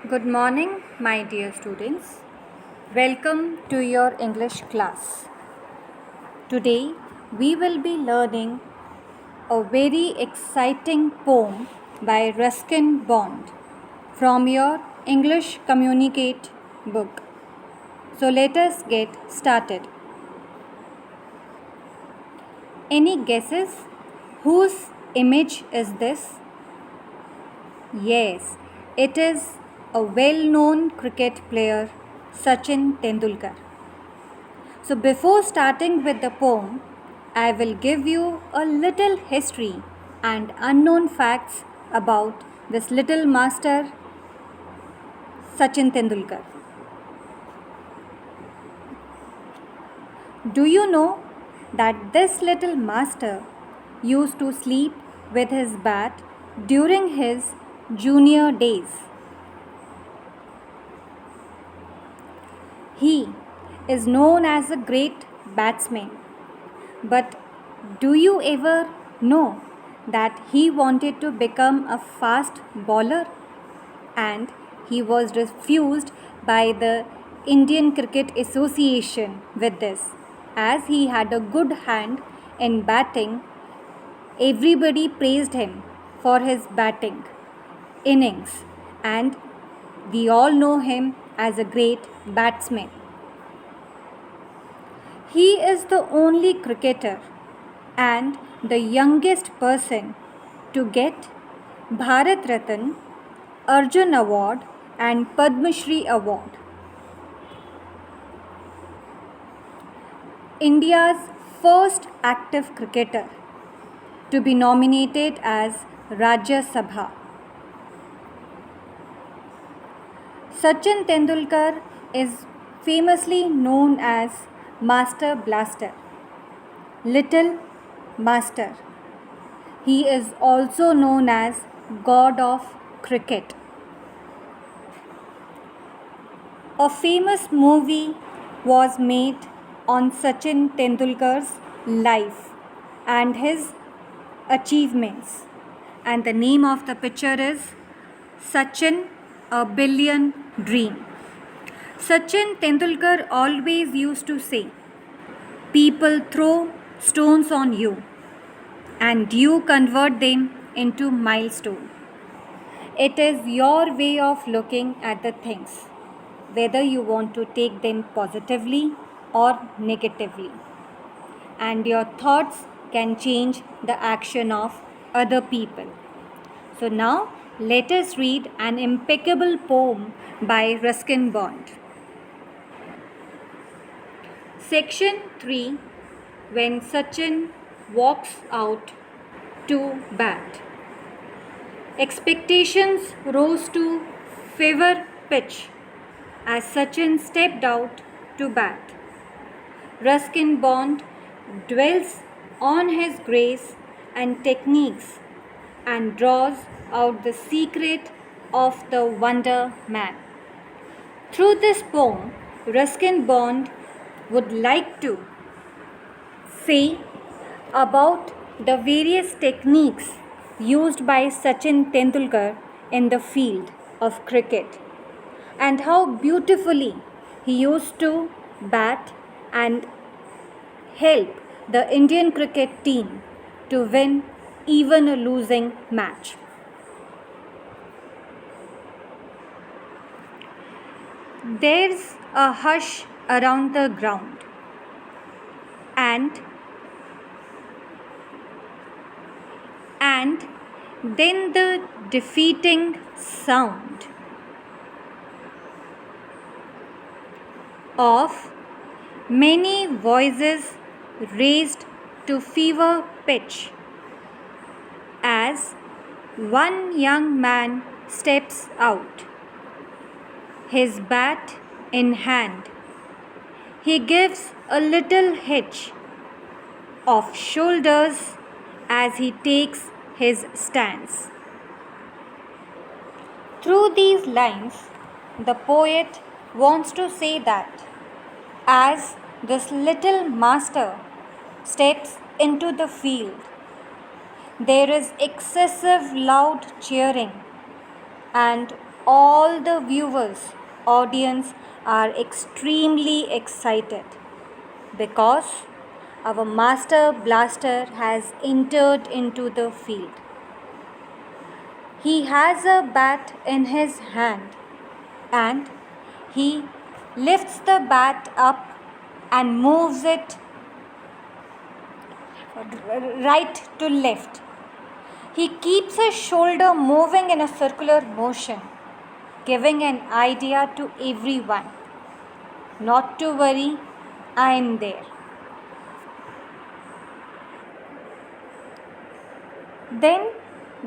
Good morning, my dear students. Welcome to your English class. Today we will be learning a very exciting poem by Ruskin Bond from your English Communicate book. So let us get started. Any guesses? Whose image is this? Yes, it is a well-known cricket player, Sachin Tendulkar. So before starting with the poem, I will give you a little history and unknown facts about this little master Sachin Tendulkar. Do you know that this little master used to sleep with his bat during his junior days? He is known as a great batsman. But do you ever know that he wanted to become a fast bowler and he was refused by the Indian Cricket Association with this, as he had a good hand in batting? Everybody praised him for his batting innings, and we all know him as a great batsman. He is the only cricketer and the youngest person to get Bharat Ratna, Arjun Award and Padma Shri Award. India's first active cricketer to be nominated as Rajya Sabha. Sachin Tendulkar is famously known as Master Blaster, Little Master. He is also known as God of Cricket. A famous movie was made on Sachin Tendulkar's life and his achievements, and the name of the picture is Sachin, a Billion Dream. Sachin Tendulkar always used to say, "People throw stones on you and you convert them into milestone. It is your way of looking at the things, whether you want to take them positively or negatively. And your thoughts can change the action of other people." So now let us read an impeccable poem by Ruskin Bond. Section 3, when Sachin walks out to bat. Expectations rose to fever pitch as Sachin stepped out to bat. Ruskin Bond dwells on his grace and techniques and draws out the secret of the Wonder Man. Through this poem, Ruskin Bond would like to say about the various techniques used by Sachin Tendulkar in the field of cricket and how beautifully he used to bat and help the Indian cricket team to win even a losing match. There's a hush around the ground, and then the defeating sound of many voices raised to fever pitch as one young man steps out, his bat in hand. He gives a little hitch of shoulders as he takes his stance. Through these lines, the poet wants to say that as this little master steps into the field, there is excessive loud cheering and all the viewers, audience are extremely excited because our Master Blaster has entered into the field. He has a bat in his hand and he lifts the bat up and moves it right to left. He keeps his shoulder moving in a circular motion, giving an idea to everyone. Not to worry, I am there. Then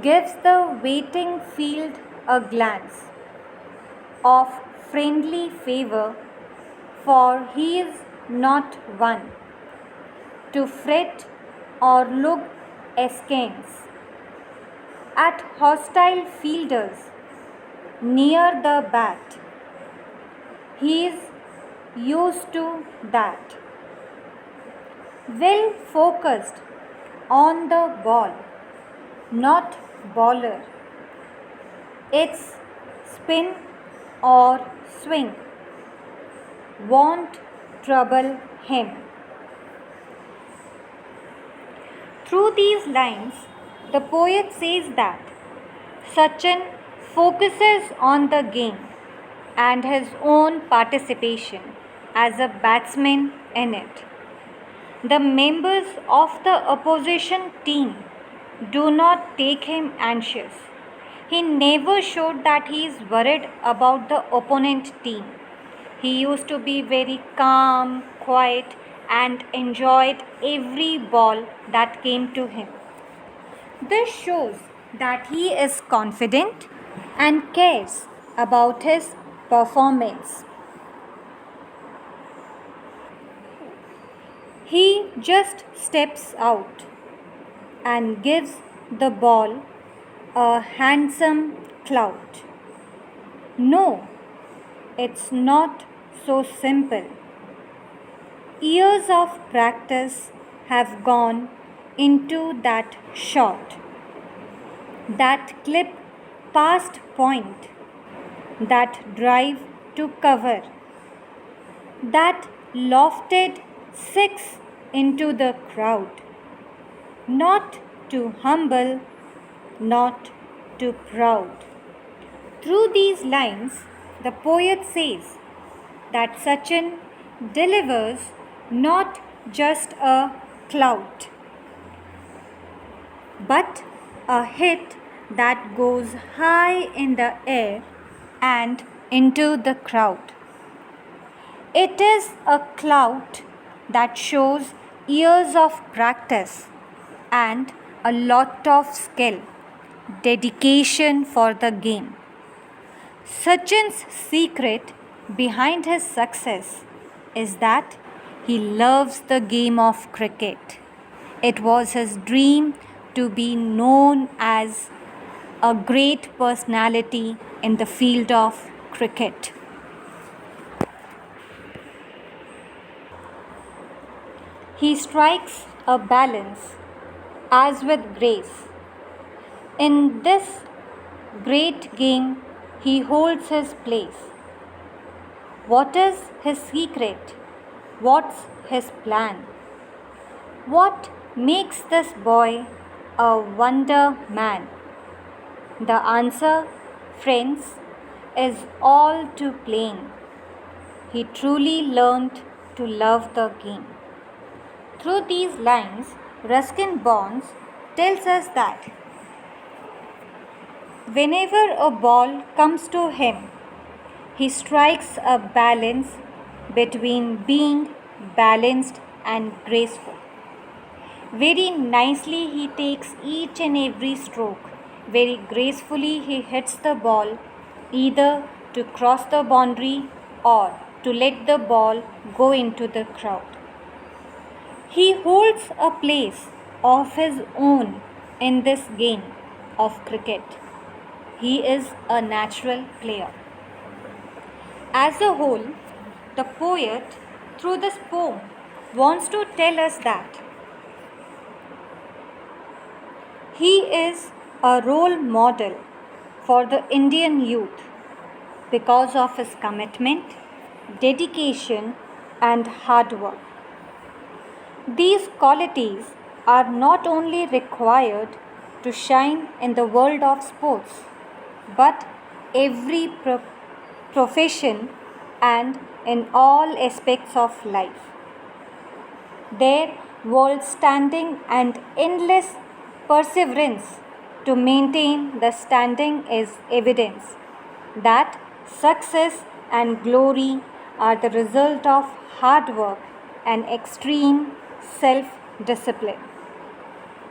gives the waiting field a glance of friendly favor, for he is not one to fret or look askance at hostile fielders near the bat. He is used to that. Well focused on the ball, not bowler. Its spin or swing won't trouble him. Through these lines, the poet says that Sachin focuses on the game and his own participation as a batsman in it. The members of the opposition team do not take him anxious. He never showed that he is worried about the opponent team. He used to be very calm, quiet, and enjoyed every ball that came to him. This shows that he is confident and cares about his performance. He just steps out and gives the ball a handsome clout. No, it's not so simple. Years of practice have gone into that shot, that clip past point, that drive to cover, that lofted six into the crowd. Not too humble, not too proud. Through these lines, the poet says that Sachin delivers not just a clout, but a hit that goes high in the air and into the crowd. It is a clout that shows years of practice and a lot of skill, dedication for the game. Sachin's secret behind his success is that he loves the game of cricket. It was his dream to be known as a great personality in the field of cricket. He strikes a balance as with grace. In this great game, he holds his place. What is his secret? What's his plan? What makes this boy a wonder man? The answer, friends, is all to playing. He truly learned to love the game. Through these lines, Ruskin Bonds tells us that whenever a ball comes to him, he strikes a balance between being balanced and graceful. Very nicely he takes each and every stroke. Very gracefully he hits the ball either to cross the boundary or to let the ball go into the crowd. He holds a place of his own in this game of cricket. He is a natural player. As a whole, the poet, through this poem, wants to tell us that he is a role model for the Indian youth because of his commitment, dedication, and hard work. These qualities are not only required to shine in the world of sports, but every profession and in all aspects of life. Their world standing and endless perseverance to maintain the standing is evidence that success and glory are the result of hard work and extreme self discipline.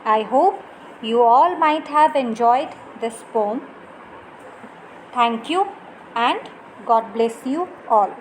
I hope you all might have enjoyed this poem. Thank you and God bless you all.